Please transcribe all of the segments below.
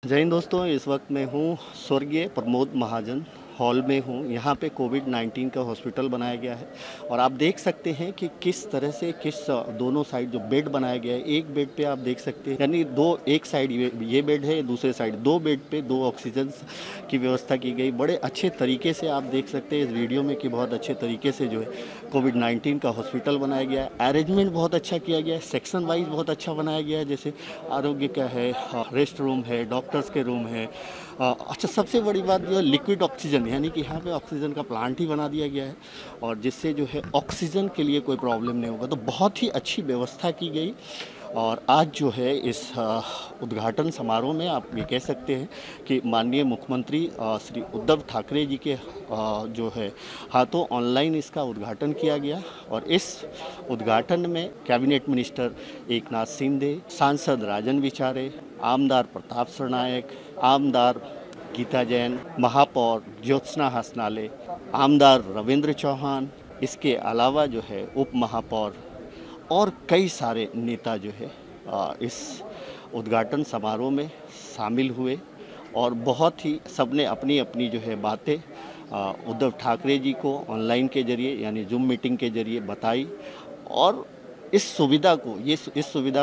जय हिंद दोस्तों, इस वक्त मैं हूँ स्वर्गीय प्रमोद महाजन हॉल में हूँ। यहाँ पे कोविड-19 का हॉस्पिटल बनाया गया है और आप देख सकते हैं कि किस तरह से दोनों साइड जो बेड बनाया गया है, एक बेड पे आप देख सकते हैं यानी एक साइड ये बेड है, दूसरे साइड दो बेड पे दो ऑक्सीजन की व्यवस्था की गई। बड़े अच्छे तरीके से आप देख सकते हैं इस वीडियो में कि बहुत अच्छे तरीके से जो है कोविड-19 का हॉस्पिटल बनाया गया है। अरेंजमेंट बहुत अच्छा किया गया है, सेक्शन वाइज बहुत अच्छा बनाया गया है। जैसे आरोग्य का है, रेस्ट रूम है, डॉक्टर्स के रूम है। अच्छा, सबसे बड़ी बात जो है लिक्विड ऑक्सीजन, यानी कि यहाँ पे ऑक्सीजन का प्लांट ही बना दिया गया है और जिससे जो है ऑक्सीजन के लिए कोई प्रॉब्लम नहीं होगा। तो बहुत ही अच्छी व्यवस्था की गई और आज जो है इस उद्घाटन समारोह में आप ये कह सकते हैं कि माननीय मुख्यमंत्री श्री उद्धव ठाकरे जी के जो है हाथों ऑनलाइन इसका उद्घाटन किया गया और इस उद्घाटन में कैबिनेट मिनिस्टर एकनाथ शिंदे, सांसद राजन विचारे, आमदार प्रताप सरनायक, आमदार गीता जैन, महापौर ज्योत्सना हसनाले, आमदार रविंद्र चौहान, इसके अलावा जो है उप महापौर और कई सारे नेता जो है इस उद्घाटन समारोह में शामिल हुए और बहुत ही सबने अपनी अपनी जो है बातें उद्धव ठाकरे जी को ऑनलाइन के जरिए यानी जूम मीटिंग के जरिए बताई और इस सुविधा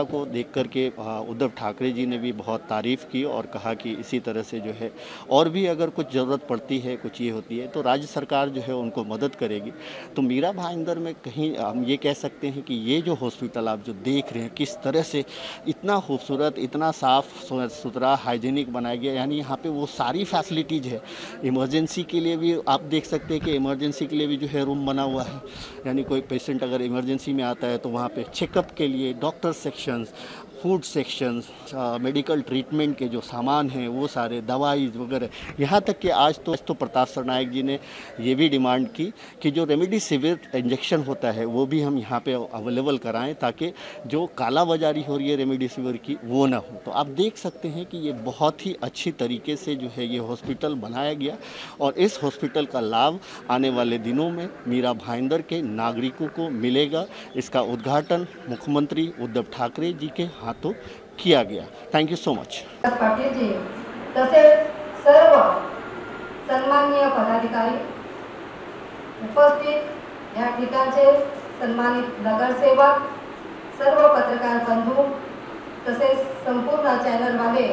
को देख कर के उद्धव ठाकरे जी ने भी बहुत तारीफ़ की और कहा कि इसी तरह से जो है और भी अगर कुछ ज़रूरत पड़ती है, कुछ ये होती है तो राज्य सरकार जो है उनको मदद करेगी। तो मीरा भाईंदर में कहीं हम ये कह सकते हैं कि ये जो हॉस्पिटल आप जो देख रहे हैं किस तरह से इतना खूबसूरत, इतना साफ़ सुथरा, हाइजीनिक बनाया गया, यानी यहाँ पे वो सारी फैसिलिटीज़ है। इमरजेंसी के लिए भी आप देख सकते हैं कि इमरजेंसी के लिए भी जो है रूम बना हुआ है, यानी कोई पेशेंट अगर इमरजेंसी में आता है तो वहाँ पे चेकअप के लिए doctor sections, food sections, medical treatment के जो सामान हैं वो सारे, दवाई वगैरह, यहाँ तक कि आज तो प्रताप सरनायक जी ने ये भी डिमांड की कि जो रेमडेसिविर इंजेक्शन होता है वो भी हम यहाँ पे अवेलेबल कराएं ताकि जो काला बाजारी हो रही है रेमडेसिविर की वो ना हो। तो आप देख सकते हैं कि ये बहुत ही अच्छी तरीके से जो है ये हॉस्पिटल बनाया गया और इस हॉस्पिटल का लाभ आने वाले दिनों में मीरा भाईंदर के नागरिकों को मिलेगा। इसका उद्घाटन मुख्यमंत्री उद्धव ठाकरे जी के हाथों किया गया। Thank you so much. Patil ji तसेच सर्व सन्माननीय पदाधिकारी उपस्थित या ठिकाणचे सन्मानित नगरसेवक, सर्व पत्रकार बंधू तसेच संपूर्ण चॅनलवाले,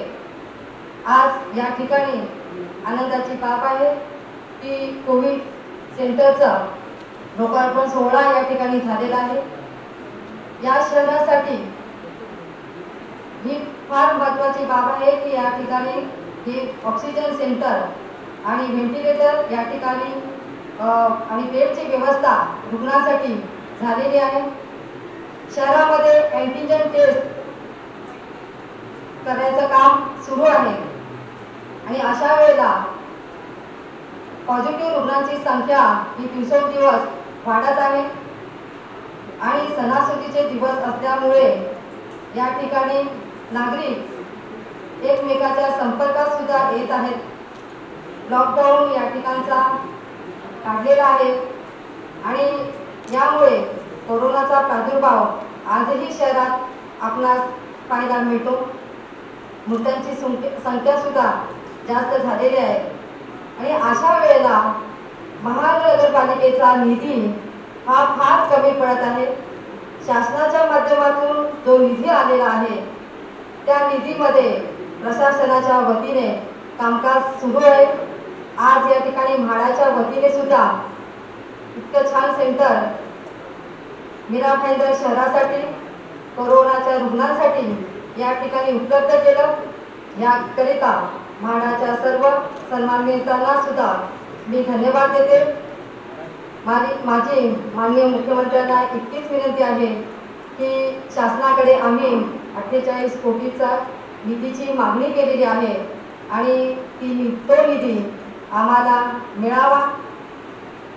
आज या ठिकाणी आनंदाची बाब आहे की कोविड सेंटरचा लोकार्पण सोहळा या ठिकाणी झालेला आहे। या शहरासाठी ही फार महत्त्वाची बाब आहे की या ठिकाणी हे ऑक्सिजन सेंटर आणि व्हेंटिलेटर या ठिकाणी आणि बेडची व्यवस्था रुग्णांसाठी झालेली आहे। शहरामध्ये अँटीजन टेस्ट करण्याचं काम सुरू आहे आणि अशा वेळेला पॉझिटिव्ह रुग्णांची संख्या ही दिवसेंदिवस वाढत आहे आणि सणासुदीचे दिवस असल्यामुळे या ठिकाणी नागरिक एकमेकाच्या संपर्कात सुद्धा येत आहेत। लॉकडाऊन या ठिकाणचा काढलेला आहे आणि यामुळे कोरोनाचा प्रादुर्भाव आजही शहरात आपणास पाहायला मिळतो। मृतांची संख्या सुद्धा जास्त झालेली आहे आणि अशा वेळेला महानगरपालिकेचा निधी हा फार कमी पडत आहे। शासनाच्या माध्यमातून जो निधी आलेला आहे त्या निधीमध्ये प्रशासनाच्या वतीने कामकाज सुरू आहे। आज या ठिकाणी म्हाडाच्या वतीने सुद्धा इतकं छान सेंटर मीरा भाईंदर शहरासाठी कोरोनाच्या रुग्णांसाठी या ठिकाणी उपलब्ध केलं। याकरिता म्हाडाच्या सर्व सन्मानितांना सुद्धा मी धन्यवाद देते। माझी माननीय मुख्यमंत्र्यांना इतकीच विनंती आहे की शासनाकडे आम्ही 48 कोटीचा निधीची मागणी केलेली आहे आणि तो निधी आम्हाला मिळावा।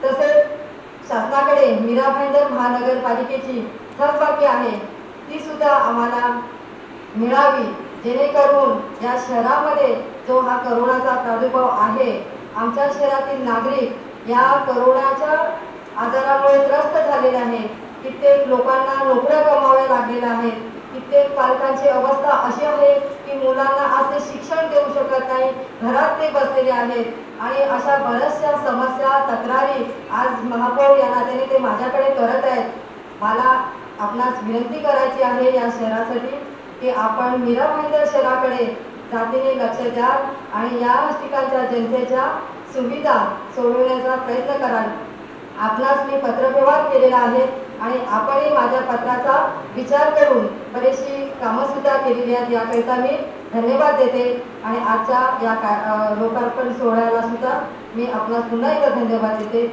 तसेच शासनाकडे मीरा भाईंदर महानगरपालिकेची थकबाकी आहे ती सुद्धा आम्हाला मिळावी, जेणेकरून या शहरामध्ये जो हा कोरोनाचा प्रादुर्भाव आहे, आमच्या शहरातील नागरिक या कोरोनाच्या आजारामुळे त्रस्त झालेले आहेत। कित्येक लोकांना नोकऱ्या गमवाव्या लागलेल्या आहेत। कित्येक पालकांची अवस्था अशी आहे की की मुलांना आज ते शिक्षण देऊ शकत नाही, घरात ते बसलेले आहेत आणि अशा बऱ्याचशा समस्या तक्रारी आज महापौर या नात्याने ते माझ्याकडे करत आहेत. मला आपणास विनंती करायची आहे या शहरासाठी की आपण मीरा भाईंदर शहराकडे जातीने लक्ष द्या आणि या ठिकाणच्या जनतेच्या सुविधा सोडवण्याचा प्रयत्न कराल. आपणास मी पत्रव्यवहार केलेला आहे आणि आपणही माझ्या पत्राचा विचार करून बरीचशी कामंसुद्धा केलेली आहेत. याकरिता मी धन्यवाद देते आणि आजच्या या लोकार्पण सोहळ्याला सुद्धा मी आपणास पुन्हा एकदा धन्यवाद देते.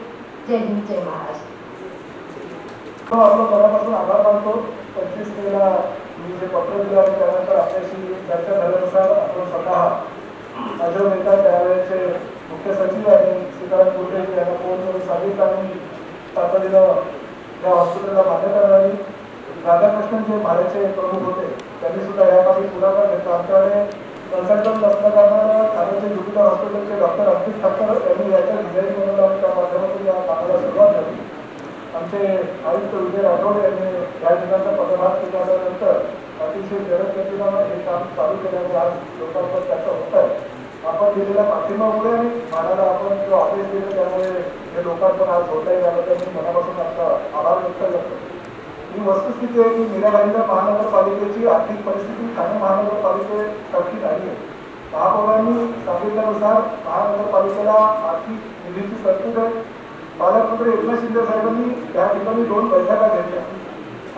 जय हिंद, जय महाराष्ट्र. आपलं मनापासून आभार मानतो. 25 मेला मी जे पत्र दिलं आणि त्यानंतर आपल्याशी चर्चा झाल्यानुसार आपण स्वतः माझे नेता त्यावेळेचे मुख्य सचिव आणि सीताराम कुर्डे यांना फोन करून सांगितलं आणि तातडीनं या हॉस्पिटलला मान्यता मिळाली. राधाकृष्णन जे भारतचे प्रमुख होते त्यांनी सुद्धा याबाबत पुढाकार घेतला. आमच्याकडे कन्सल्टंट असल्या कारणानं ठाण्याचे ज्युपिटर हॉस्पिटलचे डॉक्टर अंकित ठाकर यांनी याच्या डिझाईन बनवलं आणि त्या माध्यमातून या कामाला सुरुवात झाली. आमचे आयुक्त विजय राठोड यांनी या ठिकाणचा पदभार स्वीकारल्यानंतर अतिशय जलद गतीनं हे काम चालू केल्याने आज लोकांवर त्याचं होत आहे. आपण दिलेल्या पाठिंब्यामुळे आणि मानाला आपण जो आदेश दिले त्यामुळे हे लोकांवर आज होत आहे. याबद्दल मी मनापासून आपला आभार व्यक्त करतो. ही वस्तुस्थिती आहे की मीरा भाईंदर महानगरपालिकेची आर्थिक परिस्थिती ठाणे महानगरपालिकेसारखी नाही आहे. महापौरांनी सांगितल्यानुसार महानगरपालिकेला आर्थिक निधीची तरतूद आहे. पालकमंत्री एकनाथ शिंदे साहेबांनी या ठिकाणी 2 बैठका घेतल्या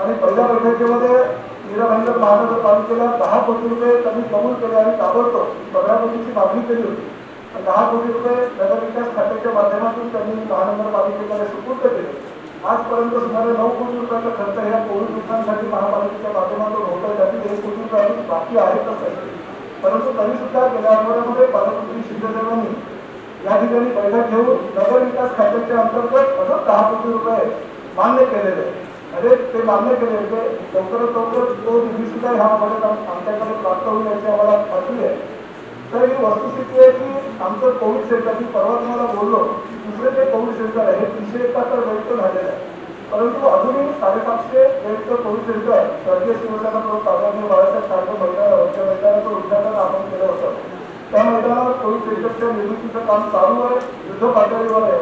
आणि पहिल्या बैठकीमध्ये मीरा भाईंदर महानगरपालिकेला 10 कोटी रुपये त्यांनी कबूल केले आणि ताबडतोब 15 कोटीची मागणी केली होती. 10 कोटी रुपये नगरविकास खात्याच्या माध्यमातून त्यांनी महानगरपालिकेकडे सुपूर्द केले. आजपर्यंत सुमारे 9 कोटी रुपयाचा खर्च ह्या कोविड रुग्णांसाठी महापालिकेच्या माध्यमातून होत आहे. त्यातील 1 कोटी रुपये अजून बाकी आहेतच आहे. परंतु तरी सुद्धा गेल्या आठवड्यामध्ये पालकमंत्री शिंदे साहेबांनी या ठिकाणी बैठक घेऊन नगरविकास खात्याच्या अंतर्गत अजून 10 कोटी रुपये मान्य केलेले आणि ते मान्य केले ते लवकरात लवकर तो निधी सुद्धा ह्या बजेट आमच्याकडे प्राप्त होईल याची आम्हाला खात्री आहे. तर ही वस्तुस्थिती आहे की आमचं कोविड सेंटर मी परवा तुम्हाला बोललो की दुसरे जे कोविड सेंटर आहे हे 371 बेडचं झालेलं आहे. परंतु अजूनही 750 बेडचं कोविड सेंटर स्वर्गीय शिवसेना प्रमुख आदरणीय बाळासाहेब ठाकरे मैदानाचं उद्घाटन आपण केलं होतं. त्या मैदानावर कोविड सेंटरच्या निर्मितीचं काम चालू आहे, युद्ध पातळीवर आहे.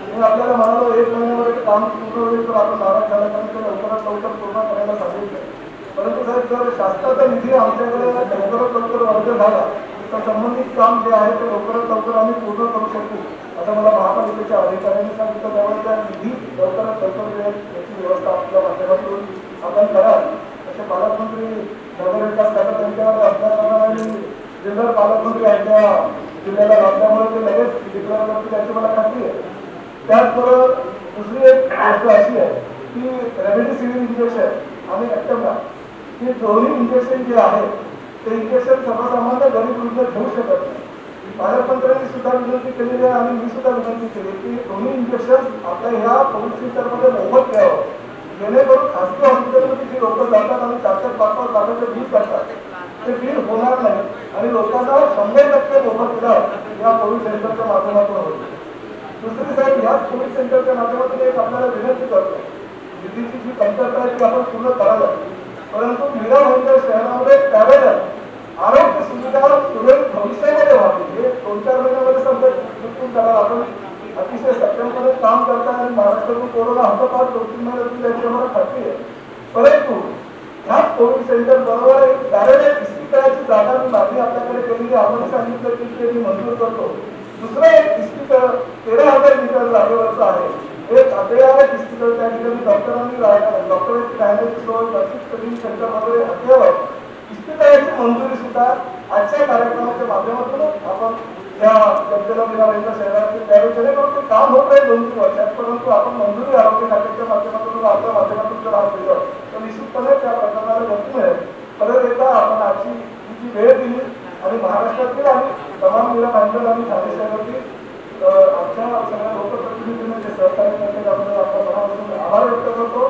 मी आपल्याला म्हणालो 1 महिन्यामध्ये काम पूर्ण होईल तर आपण नाराज झाला कारण ते लवकरात लवकर पूर्ण करायला सांगितलं. परंतु साहेब जर शासनाचा निधी आमच्याकडे लवकरात लवकर वर्ग झाला तर संबंधित काम जे आहे ते लवकरात लवकर आम्ही पूर्ण करू शकू असं मला महापालिकेच्या अधिकाऱ्यांनी सांगितलं. त्यामुळे त्या निधी लवकरात लवकर मिळेल याची व्यवस्था आपल्या माध्यमातून आपण कराल असे पालकमंत्री नगरविकास खात्यात त्यांच्यावर असणारा आणि जिल्हा पालकमंत्री यांच्या जिल्ह्याला लागल्यामुळे ते लगेच डिक्लेअर करतील याची मला खात्री आहे. त्याचबरोबर दुसरी एक गोष्ट अशी आहे की रेमडेसिवीर इंजेक्शन आणि ॲक्टमला ही दोन्ही इंजेक्शन जे आहे ते इंजेक्शन सर्वसामान्य गरीब रुग्ण घेऊ शकत नाही. पालकमंत्र्यांनी सुद्धा विनंती केलेली आहे आणि मी सुद्धा विनंती केली की दोन्ही इंजेक्शन आपल्या ह्या कोविड सेंटरमध्ये मोफत घ्यावं जेणेकरून खासगी हॉस्पिटलमध्ये जी लोक जातात आणि 4-5 लाखाचे बिल करतात ते बिल होणार नाही आणि लोकांना 100% मोफत इलाज या कोविड सेंटरच्या माध्यमातून होईल. दुसरी साईड याच कोविड सेंटरच्या माध्यमातून एक आपल्याला विनंती करतो निधीची जी कमतरता आहे ती आपण पूर्ण करायला. परंतु मीरा भाईंदर शहरामध्ये त्यावेळेला आरोग्य सुविधा सुरळीत भविष्यामध्ये व्हावी हे 2-4 महिन्यामध्ये समजा जिंकून करायला आपण अतिशय सक्षमपणे काम करता आणि महाराष्ट्रातून कोरोना हद्दपार 2-3 महिन्यातून त्याची आम्हाला खात्री आहे. परंतु ह्याच कोविड सेंटर बरोबर एक डायरेक्ट इस्पितळाची जागा मी मागणी आपल्याकडे केलेली आपण सांगितलं की ते मी मंजूर करतो. दुसरं एक इस्पितळ 13,000 मीटर जागेवरचं आहे. एक अद्ययावत इस्पितळ त्या ठिकाणी डॉक्टरांनी डॉक्टरांची राहण्याची सोय नर्सिंग ट्रेनिंग सेंटर वगैरे अद्ययावत इस्पितळाची मंजुरी सुद्धा आजच्या कार्यक्रमाच्या माध्यमातून आपण या जनतेला मीरा भाईंदर शहरातील त्यावेळी जेणेकरून ते काम होत आहे 2-3 वर्षात. परंतु आपण मंजुरी आरोग्य खात्याच्या माध्यमातून आपल्या माध्यमातून जर आज दिलं तर निश्चितपणे त्या प्रकरणाला गती मिळेल. परत एकदा आपण आजची जी वेळ दिली आणि महाराष्ट्रातील आणि तमाम मीरा भाईंदर आणि ठाणे शहरातील आमच्या सगळ्या लोकप्रतिनिधींना जे सहकार्य करते त्याबद्दल आपल्या मनापासून आभार व्यक्त करतो.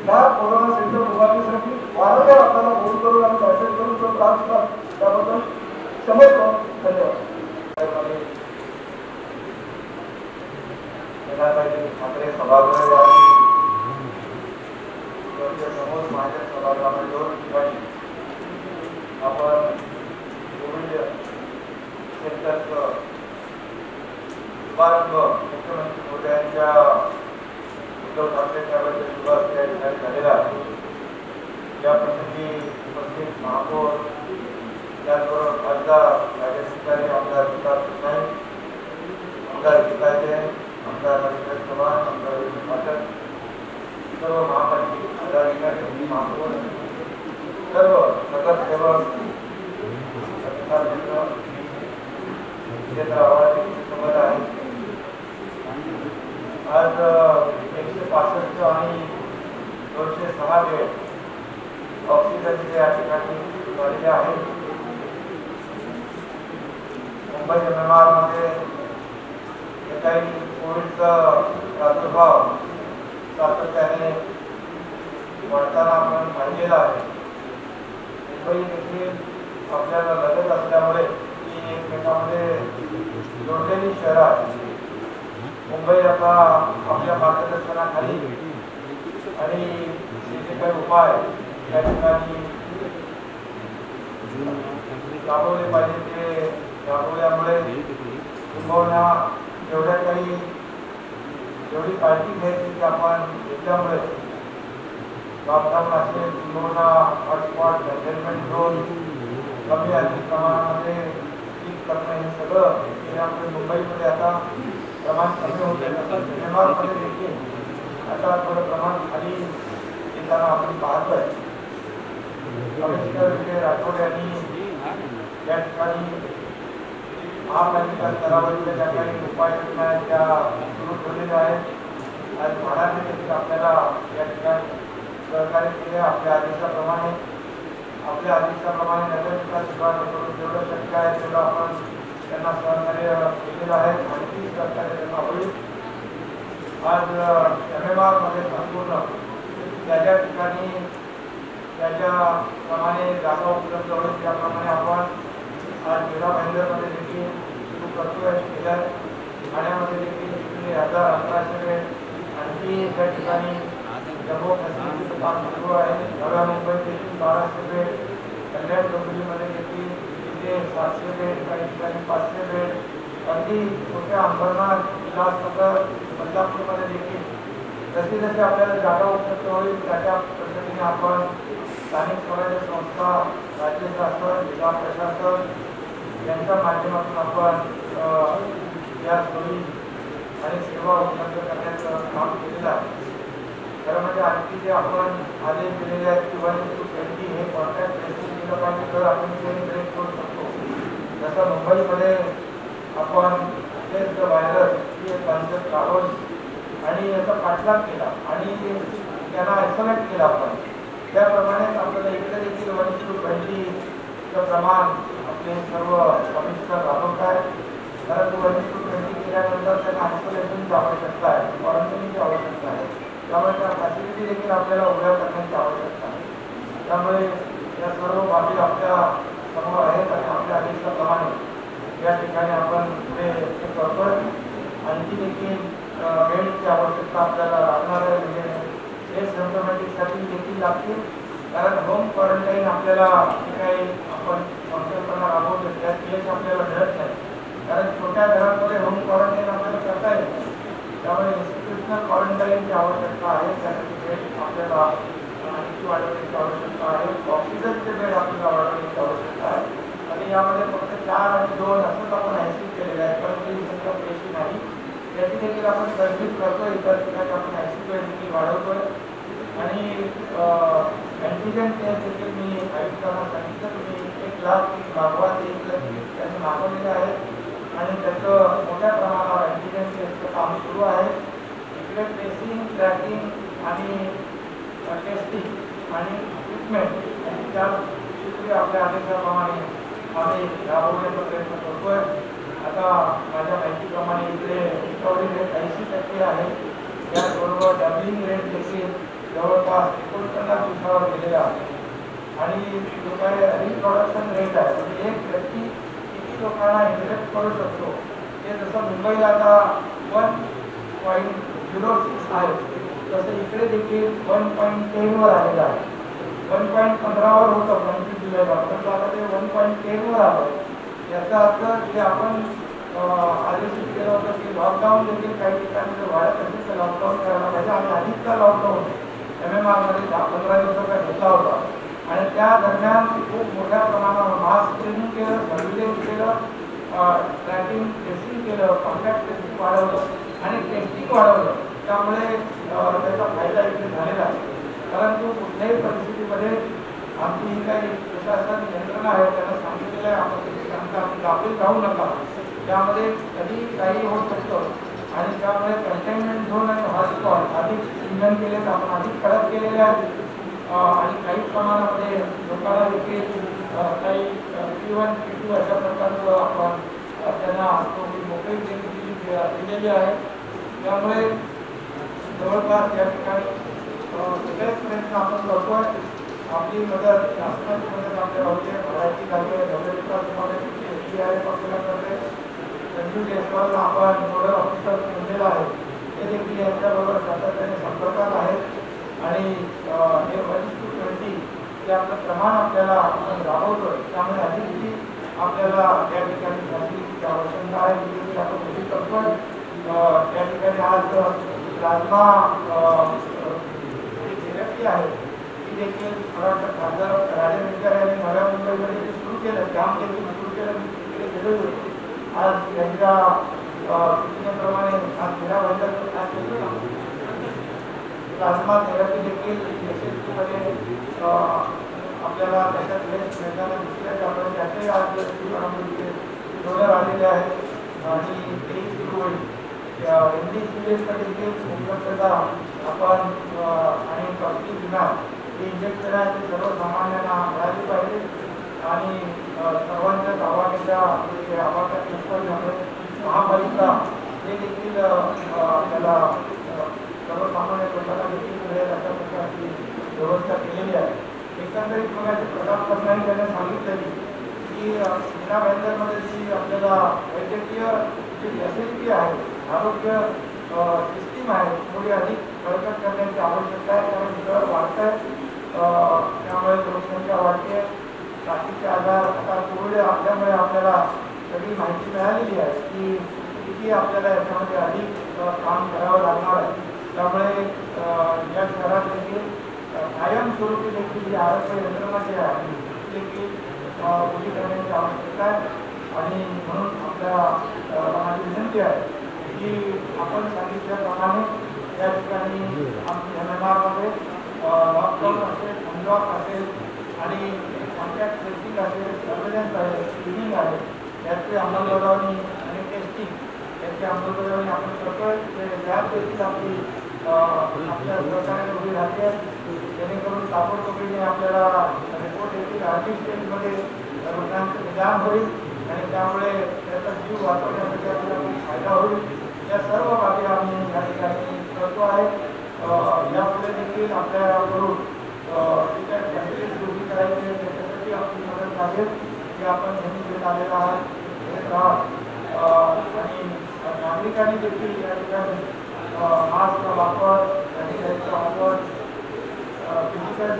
या कोरोना सेंटर उभारणीसाठी वारंवार आपल्याला फोन करून आणि मेसेज करून जो त्रास होता त्याबद्दल क्षमस्व. धन्यवाद. ठाकरे सभागृह समोर माझ्या सभागृहामध्ये 2 ठिकाणी आपण सेंटरचं शुभारंभ मुख्यमंत्री महोदयांच्या उद्धव ठाकरे साहेबांच्या शुभारंभ या ठिकाणी झालेला आहे. या प्रसंगी उपस्थित महापौर, त्याचबरोबर खासदार राजेश आमदार विकास देसाई, आमदार गीताजे, आमदार रवींद्र चव्हाण, आमदार विष्णू पाठक, सर्व महापालिका पदाधिकारी, महापौर, सर्व नगरसेवक, अधिकार मित्र, क्षेत्र आवाजी सोबत आहे. आज 165 आणि 206 बेड ऑक्सिजनचे या ठिकाणी झालेले आहेत. मुंबई MMR मध्ये जे काही कोविडचा प्रादुर्भाव सातत्याने वाढताना आपण पाहिलेला आहे. मुंबई देखील आपल्याला लगत असल्यामुळे ही एकमेकांमध्ये जोडलेली शहर आहे. मुंबई आता आपल्या मार्गदर्शनाखाली आणि जे काही उपाय या ठिकाणी राबवले पाहिजे ते राबवल्यामुळे किंबहुना जेवढी काळजी घ्यायची ती आपण घेतल्यामुळे लॉकडाऊन असेल किंबहुना हॉटस्पॉट कंटेनमेंट झोन कमी अधिक प्रमाणामध्ये ठीक करणं हे सगळं केल्यामुळे मुंबईमध्ये आता प्रमाण कमी होते. तसंच MMRमध्ये देखील आता थोडं प्रमाण खाली येताना आपण पाहतोय. कमिशनर विजय राठोड यांनी या ठिकाणी महापालिका स्तरावरच्या ज्या काही उपाययोजना आहेत त्या सुरू ठेवलेल्या आहेत. आज म्हाडाने देखील आपल्याला या ठिकाणी सहकार्य केले. आपल्या आदेशाप्रमाणे नगरविकास विभागाकडून जेवढं शक्य आहे तेवढं आपण त्यांना सहकार्य केलेलं आहे. आणखी सहकार्य त्यांना होईल. आज MMR मध्ये संपूर्ण ज्या ठिकाणी त्याच्याप्रमाणे जागा उपलब्ध होईल त्याप्रमाणे आपण आज जिल्हा भाईंदरमध्ये देखील सुरू करतोय. गेल्या ठाण्यामध्ये देखील 11,000-11,000 बेड, आणखी त्या ठिकाणी जम्मू काश्मीरचं काम सुरू आहे. नव्या मुंबईत देखील 1200 बेड, कल्याण डोंबिवलीमध्ये देखील तिथे 700 बेड, काही ठिकाणी 500 बेड, अगदी मोठ्या अंबरनाथ, उल्हासनगर, बदलापूरमध्ये देखील जशी जशी आपल्याला जागा उपलब्ध होईल त्या पद्धतीने आपण स्थानिक स्वराज्य संस्था, राज्य शासन, जिल्हा प्रशासन यांच्या माध्यमातून आपण या सोयी आणि सेवा उपलब्ध करण्याचं काम केलेलं आहे. खरं म्हणजे आणखी जे आपण आदेश दिलेले आहेत की 1 to 20 हे कॉन्टॅक्ट ट्रेसिंग केलं पाहिजे तर आपण ते ब्रेक करू शकतो. जसं मुंबईमध्ये आपण द व्हायरस ही एक कॉन्सेप्ट काढून आणि याचा पाठलाग केला आणि त्यांना आयसोलेट केला आपण, त्याप्रमाणेच आपल्याला इकडे देखील 1 to 20चं प्रमाण आपले सर्व कमिशनर राबवत आहेत. परंतु 1 to 20 केल्यानंतर त्यांना आयसोलेशनची आवश्यकता आहे, क्वारंटाईनची आवश्यकता आहे. त्यामुळे त्या फॅसिलिटी देखील आपल्याला उभ्या करण्याची आवश्यकता आहे. त्यामुळे या सर्व बाबी आपल्या समोर आहेत आणि आपल्या आदेशाप्रमाणे या ठिकाणी आपण पुढे हे करतोय. आणखी देखील बेडची आवश्यकता आपल्याला लागणार आहे. म्हणजे सिम्पटमॅटिकसाठी देखील लागतील, कारण होम क्वारंटाईन आपल्याला जे काही आपण संकल्पना राबवतो त्यात यश आपल्याला मिळत नाही. कारण छोट्या घरांमध्ये होम क्वारंटाईन आपल्याला करता येत नाही. त्यामुळे इन्स्टिट्यूशनल क्वारंटाईनची आवश्यकता आहे. त्यासाठी बेड आपल्याला आणखी वाढवण्याची आवश्यकता आहे. ऑक्सिजनचे बेड आपल्याला वाढवण्याची आवश्यकता आहे. आणि यामध्ये फक्त 4 आणि 2 असंच आपण ICU केलेलं आहे, परंतु ही संख्या पुरेशी नाही. त्याची देखील आपण तरतूद करतोय. इतर ठिकाणी आपण ICU बेड देखील वाढवतोय. आणि अँटीजेन टेस्ट देखील मी आयुक्तांना सांगितलं तुम्ही 1 लाख मागवा, 1 लाख त्यांनी मागवलेले आहेत आणि त्याचं मोठ्या प्रमाणावर अँटीजेन टेस्टचं काम सुरू आहे. इकडे ट्रेसिंग, ट्रॅकिंग आणि टेस्टिंग आणि ट्रीटमेंट आणि त्या आपल्या आदेशाप्रमाणे आम्ही राबवण्याचा प्रयत्न करतोय. आता माझ्या माहितीप्रमाणे इकडे रिकव्हरी रेट 80% आहे. त्याचबरोबर डबलिंग रेट देखील जवळपास 49 दिवसावर गेलेला आहे. आणि जो काय रिप्रोडक्शन रेट आहे म्हणजे एक व्यक्ती किती लोकांना इन्फेक्ट करू शकतो ते जसं मुंबईला आता 1.06 आहे तसं इकडे देखील 1.10 वर आलेलं आहे. 1.15 वर होतं 25 जुलैला, परंतु आता ते 1.10 वर आलं. याचा अर्थ जे आपण आदेशित केलं होतं की लॉकडाऊन देखील काही ठिकाणी जर वाढत असेल तर लॉकडाऊन करायला पाहिजे. आणि आधीचा लॉकडाऊन MMR मध्ये 10-15 दिवसाचा घेतला होता आणि त्या दरम्यान खूप मोठ्या प्रमाणावर मास ट्रेनिंग केलं, सर्व्हिलन्स केलं, ट्रॅकिंग टेस्टिंग केलं, कॉन्टॅक्ट ट्रेसिंग वाढवलं आणि टेस्टिंग वाढवलं. त्यामुळे त्याचा फायदा इथे झालेला आहे. परंतु कुठल्याही परिस्थितीमध्ये आमची ही काही प्रशासन यंत्रणा आहे त्यांना सांगितलेलं आहे आपण गाफील राहू नका. त्यामध्ये कधी काही होऊ शकतं आणि त्यामुळे कंटेनमेंट झोन आणि हॉटस्पॉट अधिक इंजन केले तर आपण अधिक कडक केलेले आहेत. आणि काही प्रमाणामध्ये लोकांना देखील काही P1 P2 अशा प्रकारचं आपण त्यांना मोकळी दिलेली आहे. त्यामुळे जवळपास या ठिकाणी सगळेच प्रयत्न आपण करतोय. आपली मदत शासनाची मदत आपल्याला होते. भरायची झाली आहे. SDRF आपल्याला करते. संजीव जयस्वालला आपण नोडल ऑफिसर नेमलेला आहे. ते देखील यांच्याबरोबर सातत्याने संपर्कात आहेत आणि हे 1:20 जे आपलं प्रमाण आपल्याला आपण राबवतोय त्यामुळे अधिकची आपल्याला या ठिकाणी फॅसिलिटीची आवश्यकता आहे. ही देखील आपण कशी करतोय. त्या ठिकाणी आज प्लाझ्मा थेरपी आहे ती देखील मला वाटतं खासदार राजे मिळकर यांनी नव्या मुंबईमध्ये जे सुरू केलं काम देखील सुरू केलं तिकडे गेलेले होते. आज त्यांच्या सूचनेप्रमाणे आज जिल्हा भाजप प्लाझ्मा थेरपी देखील यशस्वीपणे आपल्याला त्याच्यात वेस्ट मिळताना दिसल्याचे आपण त्याचे आज डोनर आलेले आहेत आणि तेही सुरू होईल. MDCS देखील उपलब्धता आपण आणि प्रति विमा हे इंजेक्शन आहे ते सर्वसामान्यांना मिळाली पाहिजे आणि सर्वांच्याच आवाक्याच्या आवाक्यात महापालिका हे देखील आपल्याला सर्वसामान्य लोकांना देखील मिळेल अशा प्रकारची व्यवस्था केलेली आहे. एकंदरीत बघायचे प्रताप सरनाईक यांनी सांगितलेली की जिल्हा बँकेमध्ये जी आपल्याला वैद्यकीय जी फॅसिलिटी आहे, आरोग्य सिस्टीम आहे थोडी अधिक बळकट करण्याची आवश्यकता आहे. कारण दर वाढत आहे त्यामुळे लोकसंख्या वाढते. साथीचे आजार आता कोविड असल्यामुळे आपल्याला सगळी माहिती मिळालेली आहे की किती आपल्याला याच्यामध्ये अधिक काम करावं लागणार आहे. त्यामुळे या शहरात देखील कायमस्वरूपी देखील जी आरोग्य यंत्रणा जी आहे ती देखील उभी करण्याची आवश्यकता आहे. आणि म्हणून आपल्याला माझी विनंती आहे की आपण सांगितल्याप्रमाणे या ठिकाणी आमची MMRमध्ये लॉकडाऊन असेल, अनलॉक असेल आणि कॉन्टॅक्ट ट्रेसिंग असेल, सर्वेलन्स आहे, स्क्रीनिंग आहे, याची अंमलबजावणी आणि टेस्टिंग याची अंमलबजावणी आपण करतोय. त्याच देखील आपली आपल्या सरकारने उभी राहते आहे जेणेकरून ताबडतोबीने आपल्याला रिपोर्ट येतील. आधी स्टेजमध्ये रुग्णांचं निदान होईल आणि त्यामुळे त्याचा जीव वाचवण्यासाठी आपल्याला खूप फायदा होईल. या सर्व बाबी आम्ही या ठिकाणी करतो आहे. यापुढे देखील आपल्याकडून जी काही फॅसिलिटी उभी करायची आहे त्याच्यासाठी आपली मदत लागेल की आपण नेहमी देत आलेला आहात. आणि नागरिकांनी देखील या ठिकाणी मास्कचा वापर, सॅनिटायझरचा वापर, फिजिकल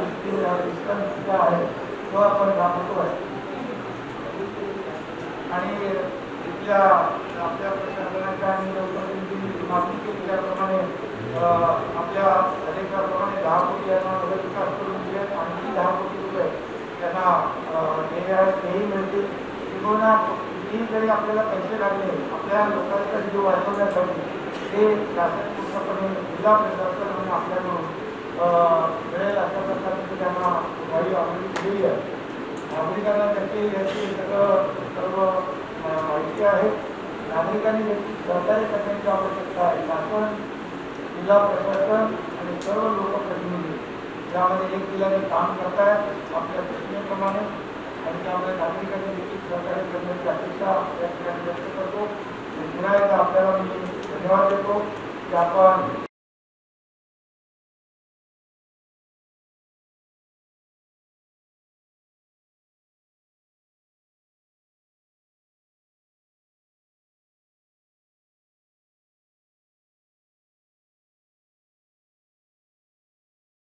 डिस्टन्स जो आहे तो आपण राबवतो आहे. आणि इथल्या आपल्या प्रशासनाच्या आणि लोकप्रतिनिधींनी मागणी केली त्याप्रमाणे आपल्या आदेशाप्रमाणे 10 कोटी यांना मदत विकास करून दिले. आणखी 10 कोटी रुपये त्यांना तेही मिळतील. किंवा कितीही जरी आपल्याला पैसे लागले आपल्या लोकांचा जीव वाचवण्यासाठी ते शासन पूर्णपणे जिल्हा प्रशासन म्हणून आपल्याकडून मिळेल अशा प्रकारची त्यांना काही आम्ही दिलेली आहे. नागरिकांना त्याची याची सर्व माहिती आहे. नागरिकांनी याची सहकार्य करण्याची आवश्यकता आहे. शासन, जिल्हा प्रशासन आणि सर्व लोकप्रतिनिधी यामध्ये एक दिल्याने काम करत आहेत आपल्या सूचनेप्रमाणे आणि त्यामुळे नागरिकांनी देखील सहकार्य करण्याची अपेक्षा या ठिकाणी व्यक्त करतो. पुन्हा एकदा आपल्याला मी धन्यवाद देतो की आपण